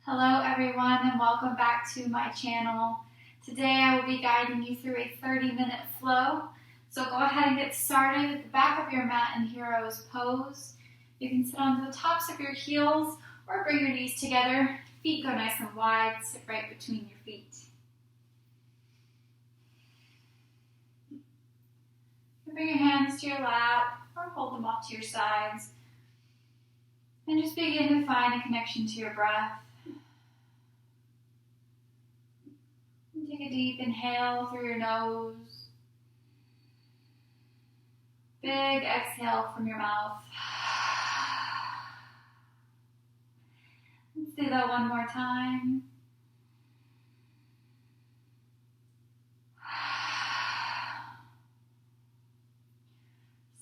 Hello everyone and welcome back to my channel. Today I will be guiding you through a 30-minute flow. So go ahead and get started at the back of your mat in Hero's Pose. You can sit onto the tops of your heels or bring your knees together. Feet go nice and wide, sit right between your feet. You bring your hands to your lap or hold them off to your sides. And just begin to find a connection to your breath. Take a deep inhale through your nose. Big exhale from your mouth. Let's do that one more time.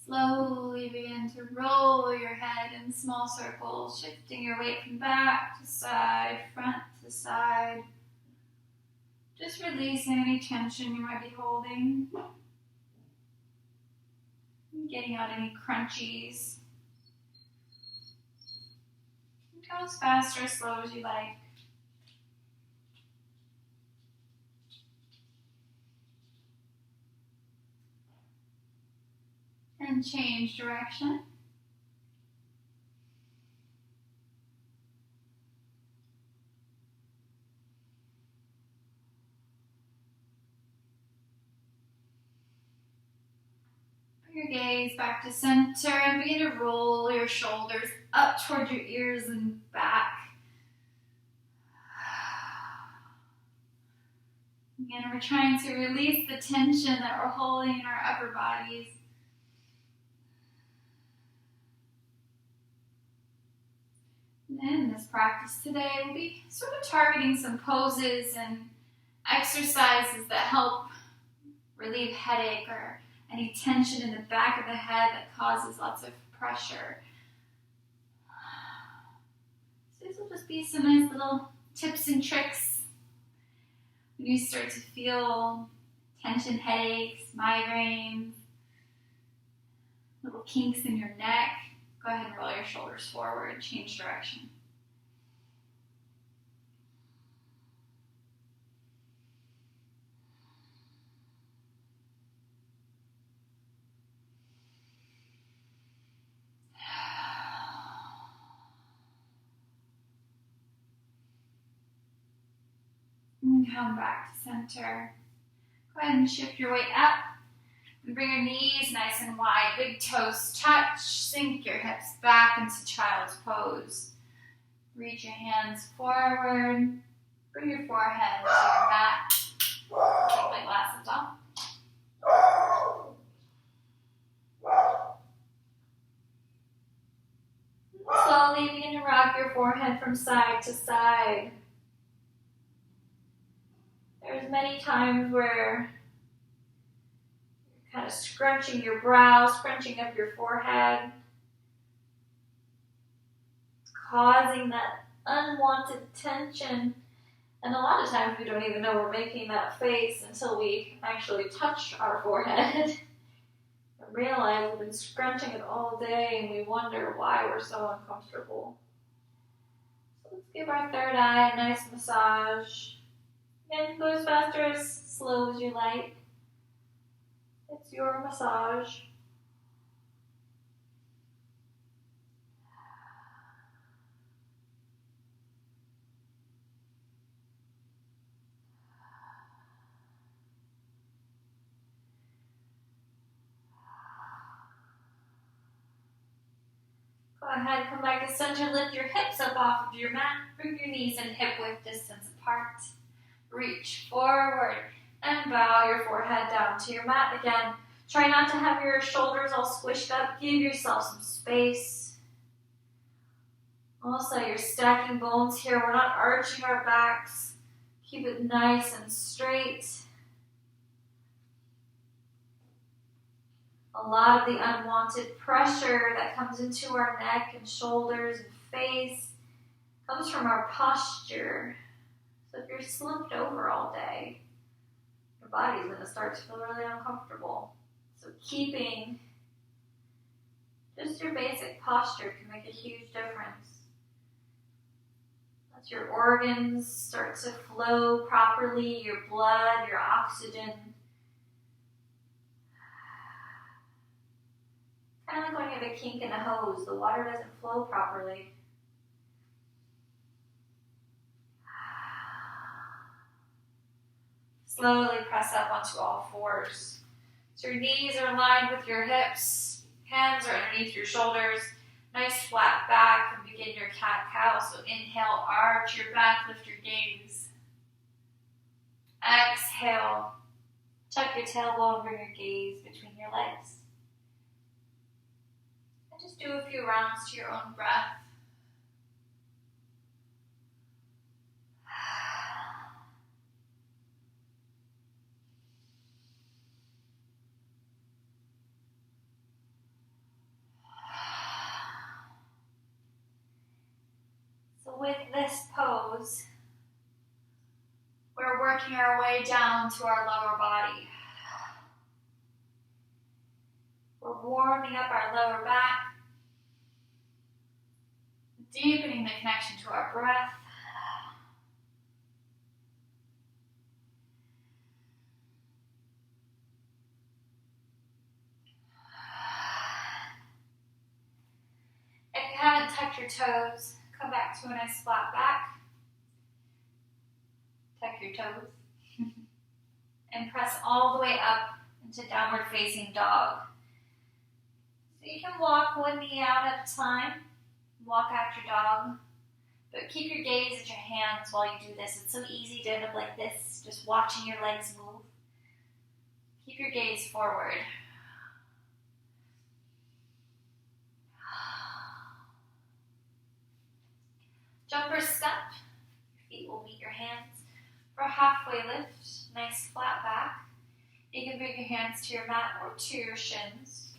Slowly begin to roll your head in small circles, shifting your weight from back to side, front to side. Just releasing any tension you might be holding. Getting out any crunchies. Go as fast or as slow as you like. And change direction. Your gaze back to center and begin to roll your shoulders up toward your ears and back. Again, we're trying to release the tension that we're holding in our upper bodies. And in this practice today, we'll be sort of targeting some poses and exercises that help relieve headache or any tension in the back of the head that causes lots of pressure. So these will just be some nice little tips and tricks when you start to feel tension, headaches, migraines, little kinks in your neck. Go ahead and roll your shoulders forward, change direction. And come back to center. Go ahead and shift your weight up. And bring your knees nice and wide. Big toes touch. Sink your hips back into child's pose. Reach your hands forward. Bring your forehead to your mat. Take my glasses off. Slowly begin to rock your forehead from side to side. There's many times where you're kind of scrunching your brow, scrunching up your forehead, causing that unwanted tension. And a lot of times we don't even know we're making that face until we actually touch our forehead and realize we've been scrunching it all day and we wonder why we're so uncomfortable. So let's give our third eye a nice massage. And go as fast or as slow as you like. It's your massage. Go ahead, come back to center, lift your hips up off of your mat. Bring your knees and hip width distance apart. Reach forward and bow your forehead down to your mat again. Try not to have your shoulders all squished up. Give yourself some space. Also, you're stacking bones here. We're not arching our backs. Keep it nice and straight. A lot of the unwanted pressure that comes into our neck and shoulders and face comes from our posture. So if you're slumped over all day, your body's going to start to feel really uncomfortable. So keeping just your basic posture can make a huge difference. Let your organs start to flow properly, your blood, your oxygen. Kind of like when you have a kink in a hose, the water doesn't flow properly. Slowly press up onto all fours. So your knees are aligned with your hips, hands are underneath your shoulders, nice flat back, and begin your cat-cow. So inhale, arch your back, lift your gaze. Exhale, tuck your tailbone and bring your gaze between your legs. And just do a few rounds to your own breath. With this pose, we're working our way down to our lower body. We're warming up our lower back, deepening the connection to our breath. If you haven't tucked your toes, come back to a nice flat back. Tuck your toes. And press all the way up into downward facing dog. So you can walk one knee out at a time. Walk out your dog. But keep your gaze at your hands while you do this. It's so easy to end up like this, just watching your legs move. Keep your gaze forward. Jumper step, your feet will meet your hands for a halfway lift, nice flat back. You can bring your hands to your mat or to your shins,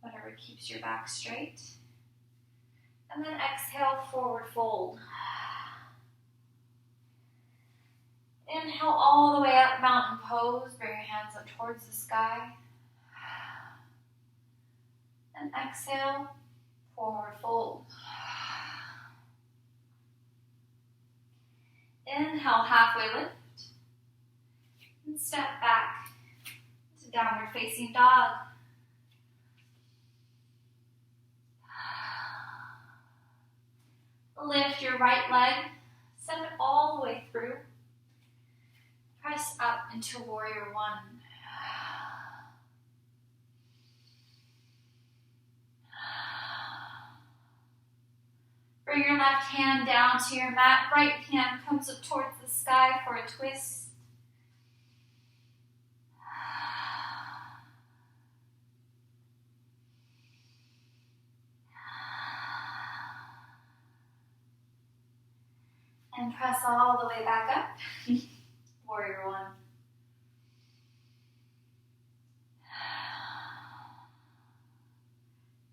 whatever keeps your back straight. And then exhale, forward fold. Inhale all the way up, mountain pose. Bring your hands up towards the sky. And exhale, forward fold. Inhale, halfway lift, and step back to downward facing dog. Lift your right leg, send it all the way through. Press up into warrior one. Bring your left hand down to your mat. Right hand comes up towards the sky for a twist. And press all the way back up. Warrior one.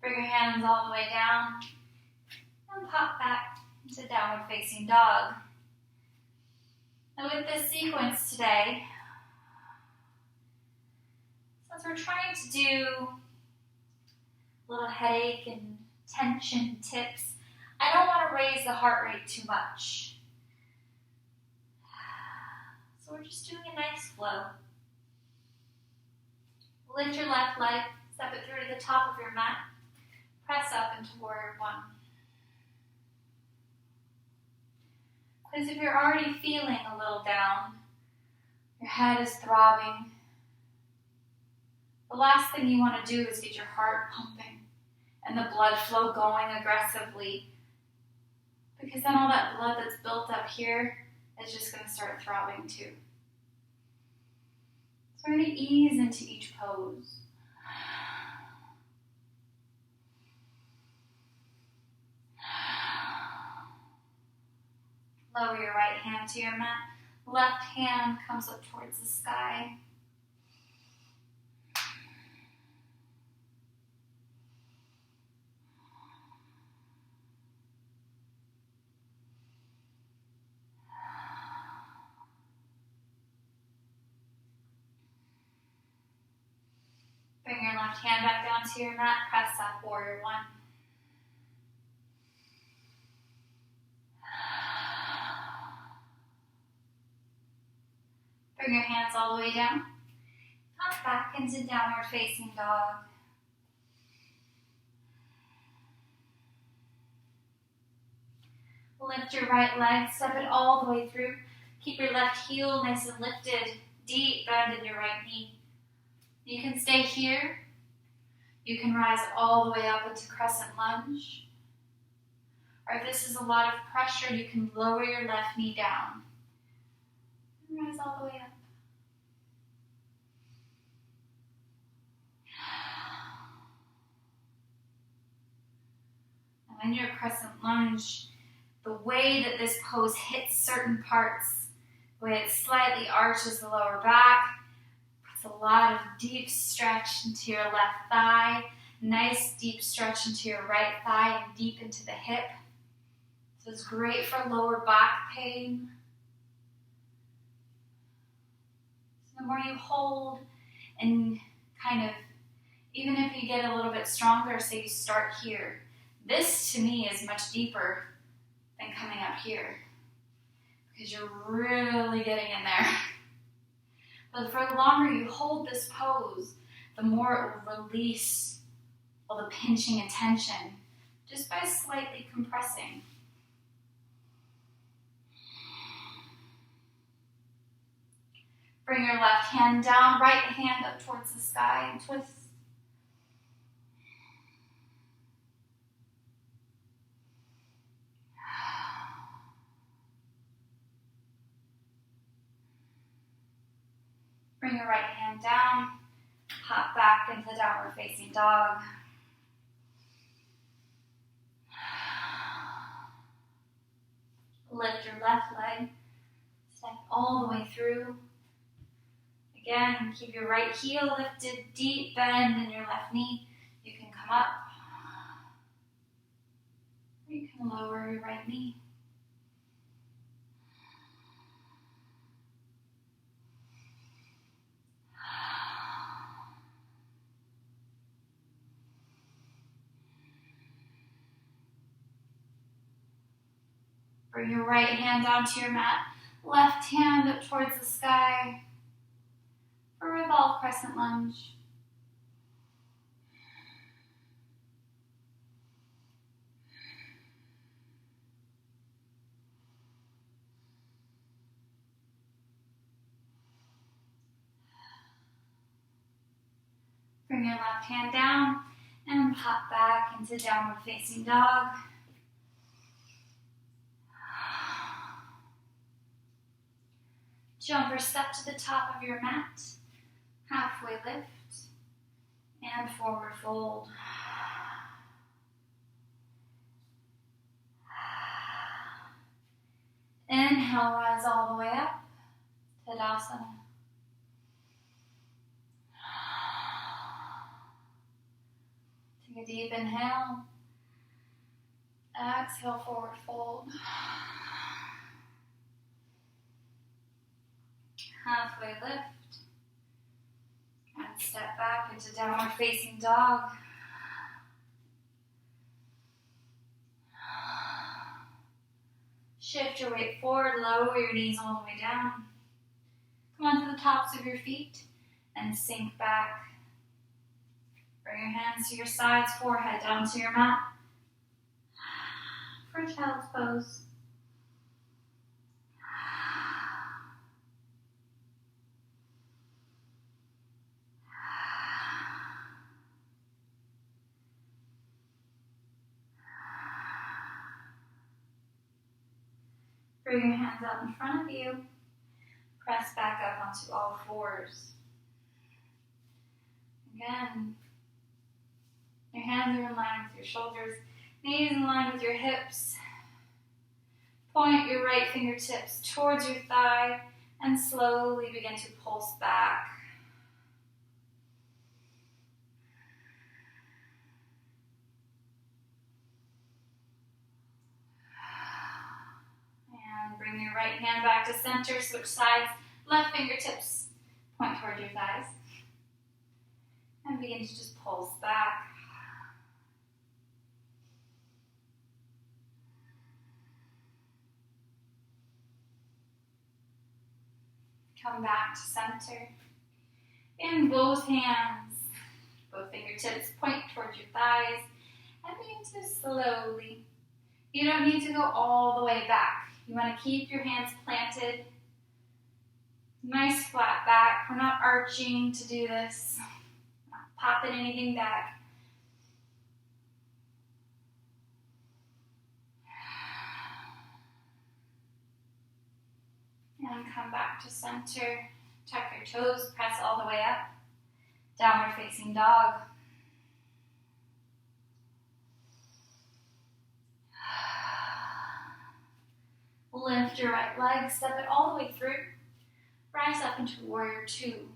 Bring your hands all the way down. And pop back into downward facing dog. And with this sequence today, since we're trying to do little headache and tension tips, I don't want to raise the heart rate too much. So we're just doing a nice flow. Lift your left leg, step it through to the top of your mat, press up into warrior one. Because if you're already feeling a little down, your head is throbbing, the last thing you want to do is get your heart pumping and the blood flow going aggressively, because then all that blood that's built up here is just going to start throbbing too. So we're going to ease into each pose. Lower your right hand to your mat. Left hand comes up towards the sky. Bring your left hand back down to your mat. Press up, warrior one. Bring your hands all the way down. Pop back into downward facing dog. Lift your right leg, step it all the way through. Keep your left heel nice and lifted. Deep bend in your right knee. You can stay here. You can rise all the way up into crescent lunge. Or if this is a lot of pressure, you can lower your left knee down. And rise all the way up. And in your crescent lunge, the way that this pose hits certain parts, the way it slightly arches the lower back, puts a lot of deep stretch into your left thigh, nice deep stretch into your right thigh and deep into the hip. So it's great for lower back pain. So the more you hold and kind of, even if you get a little bit stronger, say you start here, this to me is much deeper than coming up here because you're really getting in there. But for the longer you hold this pose, the more it will release all the pinching and tension just by slightly compressing. Bring your left hand down, right hand up towards the sky and twist. Bring your right hand down, pop back into downward facing dog. Lift your left leg, step all the way through. Again, keep your right heel lifted, deep bend in your left knee. You can come up, or you can lower your right knee. Bring your right hand onto your mat, left hand up towards the sky for revolve crescent lunge. Bring your left hand down and pop back into downward facing dog. Jump or step to the top of your mat, halfway lift, and forward fold. Inhale, rise all the way up, Tadasana. Take a deep inhale, exhale, forward fold. Halfway lift, and step back into downward facing dog. Shift your weight forward, lower your knees all the way down. Come onto the tops of your feet and sink back. Bring your hands to your sides, forehead down to your mat for child's pose. Bring your hands out in front of you. Press back up onto all fours. Again, your hands are in line with your shoulders, knees in line with your hips. Point your right fingertips towards your thigh and slowly begin to pulse back. Bring your right hand back to center, switch sides, left fingertips point toward your thighs. And begin to just pulse back. Come back to center. In both hands, both fingertips point towards your thighs and begin to slowly. You don't need to go all the way back. You want to keep your hands planted. Nice flat back. We're not arching to do this. Not popping anything back. And come back to center. Tuck your toes, press all the way up. Downward facing dog. Lift your right leg, step it all the way through. Rise up into warrior two.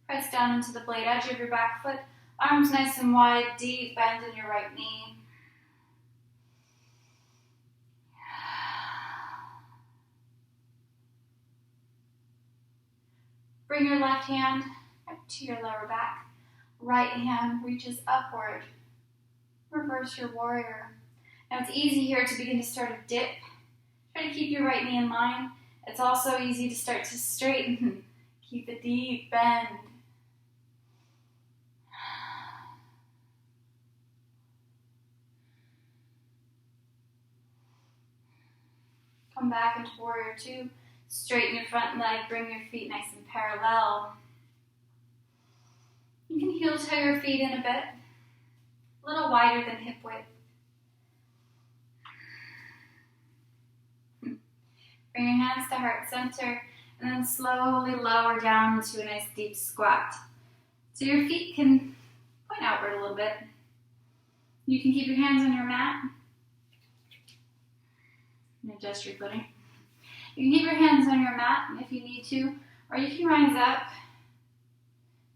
Press down into the blade edge of your back foot. Arms nice and wide, deep bend in your right knee. Bring your left hand up to your lower back. Right hand reaches upward. Reverse your warrior. Now it's easy here to begin to start a dip. Try to keep your right knee in line. It's also easy to start to straighten. Keep a deep bend. Come back into warrior two. Straighten your front leg, bring your feet nice and parallel. You can heel toe your feet in a bit, a little wider than hip width. Bring your hands to heart center, and then slowly lower down into a nice deep squat. So your feet can point outward a little bit. You can keep your hands on your mat and adjust your footing. You can keep your hands on your mat if you need to, or you can rise up.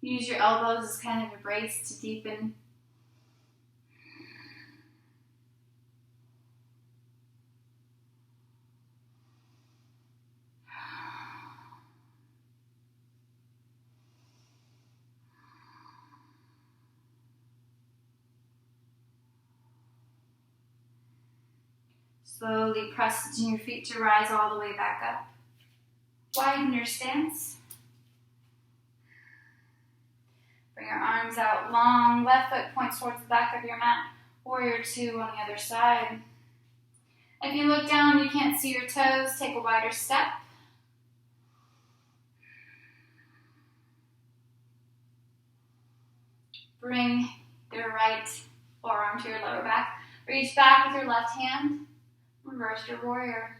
Use your elbows as kind of a brace to deepen. Slowly press into your feet to rise all the way back up. Widen your stance. Bring your arms out long. Left foot points towards the back of your mat. Warrior two on the other side. If you look down, you can't see your toes. Take a wider step. Bring your right forearm to your lower back. Reach back with your left hand. Reverse your warrior.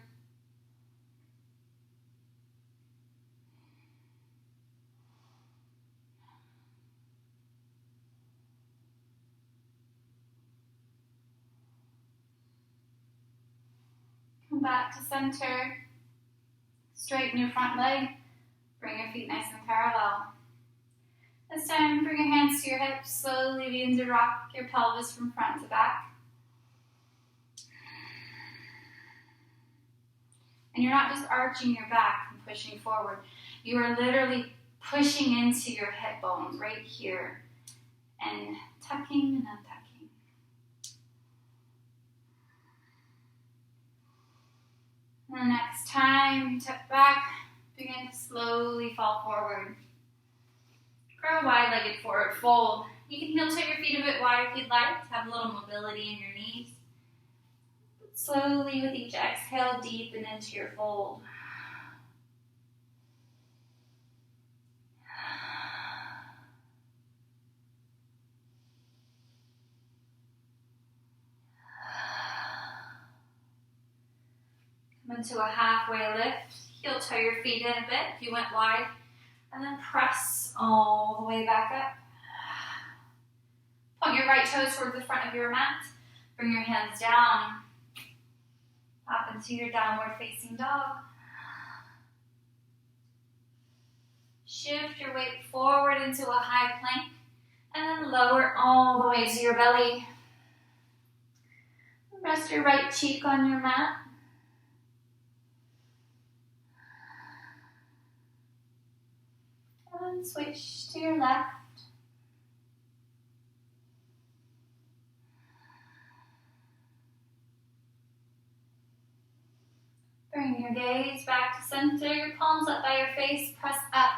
Come back to center. Straighten your front leg. Bring your feet nice and parallel. This time, bring your hands to your hips. Slowly begin to rock your pelvis from front to back. And you're not just arching your back and pushing forward. You are literally pushing into your hip bones right here and tucking and untucking. And the next time you tuck back, begin to slowly fall forward. Grow a wide-legged forward fold. You can heel toe your feet a bit wider if you'd like to have a little mobility in your knees. Slowly with each exhale, deepen into your fold. Come into a halfway lift. Heel toe your feet in a bit if you went wide. And then press all the way back up. Point your right toes towards the front of your mat. Bring your hands down. Up into your downward facing dog. Shift your weight forward into a high plank and then lower all the way to your belly. Rest your right cheek on your mat. And switch to your left. Bring your gaze back to center, your palms up by your face, press up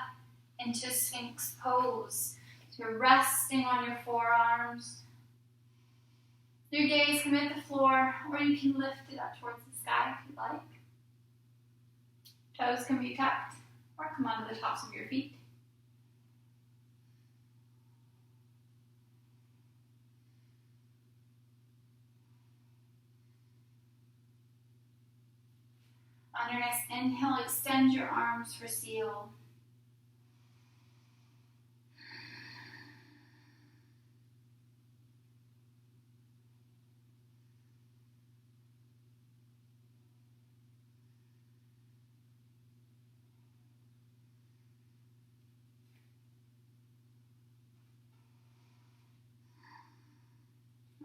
into Sphinx pose. So you're resting on your forearms. Your gaze can hit the floor, or you can lift it up towards the sky if you'd like. Toes can be tucked, or come onto the tops of your feet. On your next inhale, extend your arms for seal.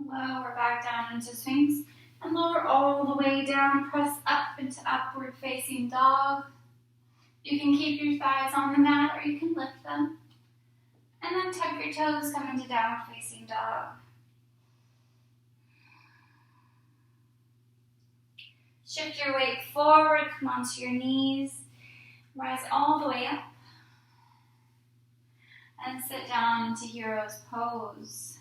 Lower back down into Sphinx. And lower all the way down, press up into upward facing dog. You can keep your thighs on the mat or you can lift them. And then tuck your toes, come into downward facing dog. Shift your weight forward, come onto your knees. Rise all the way up. And sit down into hero's pose.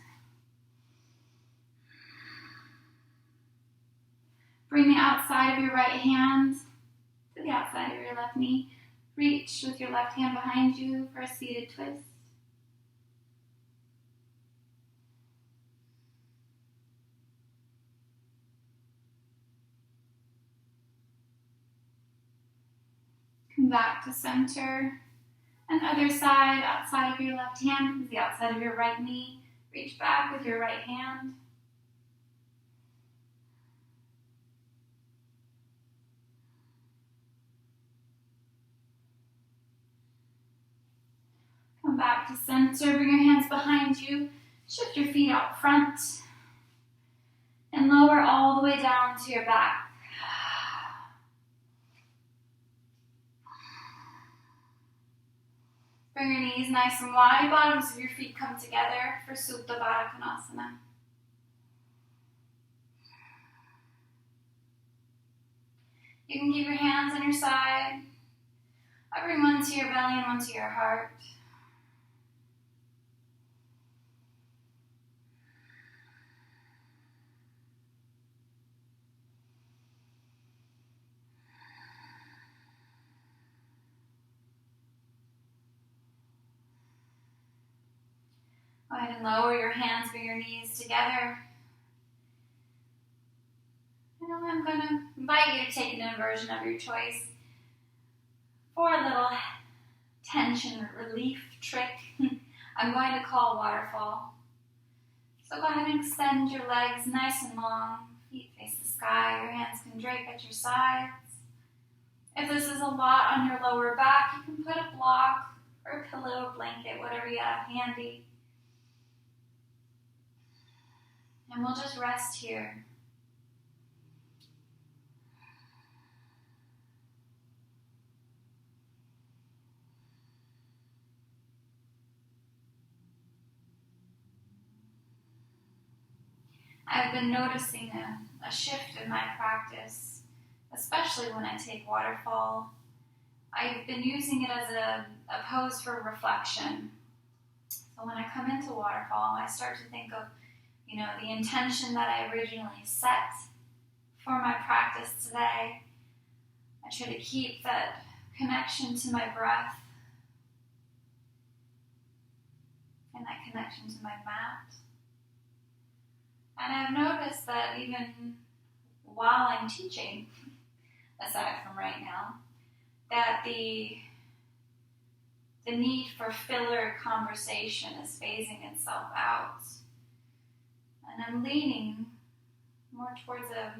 Bring the outside of your right hand to the outside of your left knee. Reach with your left hand behind you for a seated twist. Come back to center. And other side, outside of your left hand is the outside of your right knee. Reach back with your right hand. Come back to center, bring your hands behind you, shift your feet out front, and lower all the way down to your back. Bring your knees nice and wide, bottoms of your feet come together for Supta Baddha Konasana. You can keep your hands on your side. I bring one to your belly and one to your heart. Go ahead and lower your hands, bring your knees together. And I'm going to invite you to take an inversion of your choice for a little tension relief trick. I'm going to call waterfall. So go ahead and extend your legs nice and long. Feet face the sky. Your hands can drape at your sides. If this is a lot on your lower back, you can put a block or a pillow, a blanket, whatever you have handy. And we'll just rest here. I've been noticing a shift in my practice, especially when I take waterfall. I've been using it as a pose for reflection. So when I come into waterfall, I start to think of the intention that I originally set for my practice today. I try to keep that connection to my breath and that connection to my mat. And I've noticed that even while I'm teaching, aside from right now, that the need for filler conversation is phasing itself out. And I'm leaning more towards a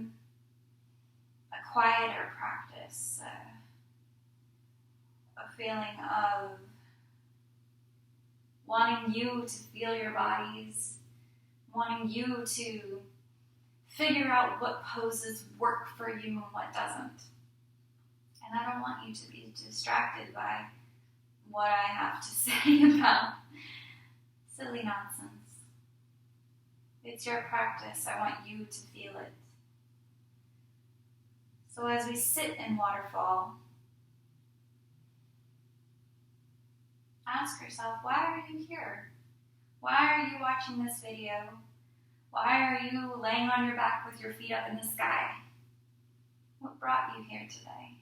quieter practice, a feeling of wanting you to feel your bodies, wanting you to figure out what poses work for you and what doesn't. And I don't want you to be distracted by what I have to say about silly nonsense. It's your practice. I want you to feel it. So as we sit in waterfall, ask yourself, why are you here? Why are you watching this video? Why are you laying on your back with your feet up in the sky? What brought you here today?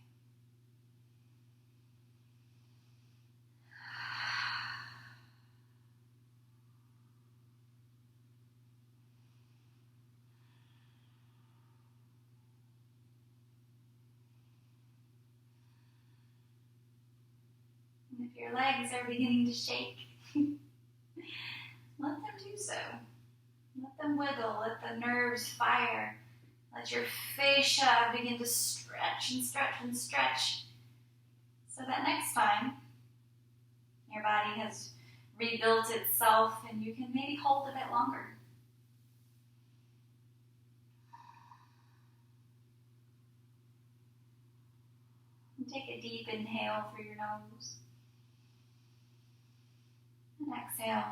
And if your legs are beginning to shake, let them do so. Let them wiggle, let the nerves fire. Let your fascia begin to stretch and stretch and stretch, so that next time your body has rebuilt itself and you can maybe hold a bit longer. And take a deep inhale through your nose. And exhale.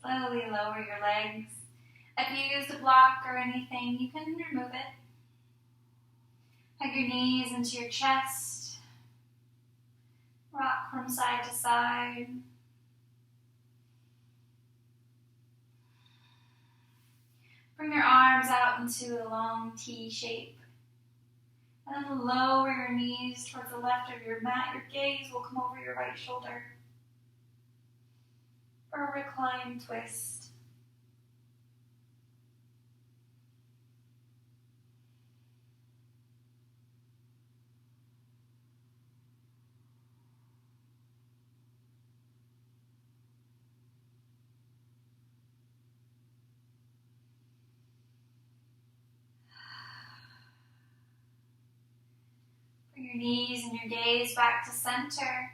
Slowly lower your legs. If you used a block or anything, you can remove it. Hug your knees into your chest. Rock from side to side. Bring your arms out into a long T shape. And then lower your knees towards the left of your mat. Your gaze will come over your right shoulder. For a reclined twist. Bring your knees and your gaze back to center.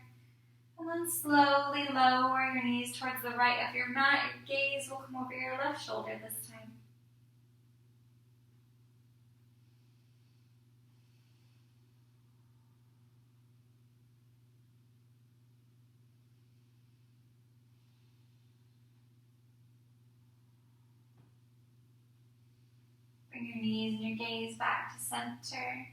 And then slowly lower your knees towards the right of your mat. Your gaze will come over your left shoulder this time. Bring your knees and your gaze back to center.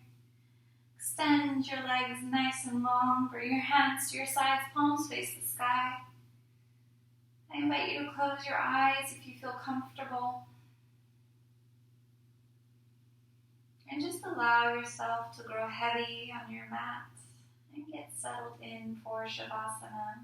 Extend your legs nice and long. Bring your hands to your sides, palms face the sky. I invite you to close your eyes if you feel comfortable. And just allow yourself to grow heavy on your mat and get settled in for Shavasana.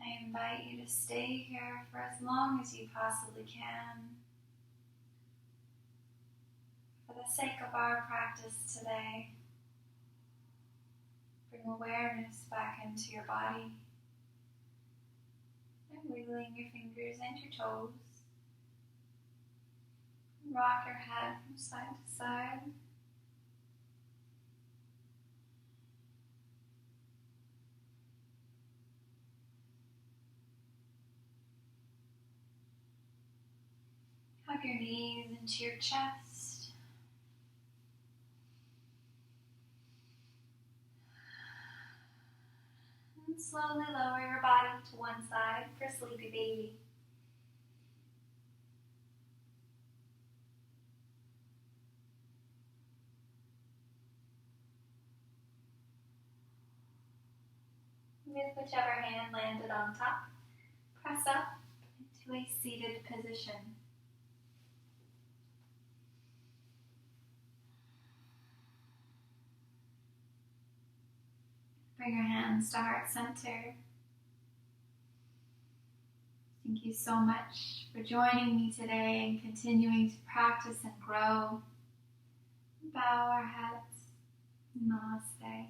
I invite you to stay here for as long as you possibly can. For the sake of our practice today, bring awareness back into your body and wiggling your fingers and your toes. Rock your head from side to side. Hug your knees into your chest. And slowly lower your body to one side for Sleepy Baby. With whichever hand landed on top, press up into a seated position. Bring your hands to heart center. Thank you so much for joining me today and continuing to practice and grow. Bow our heads. Namaste.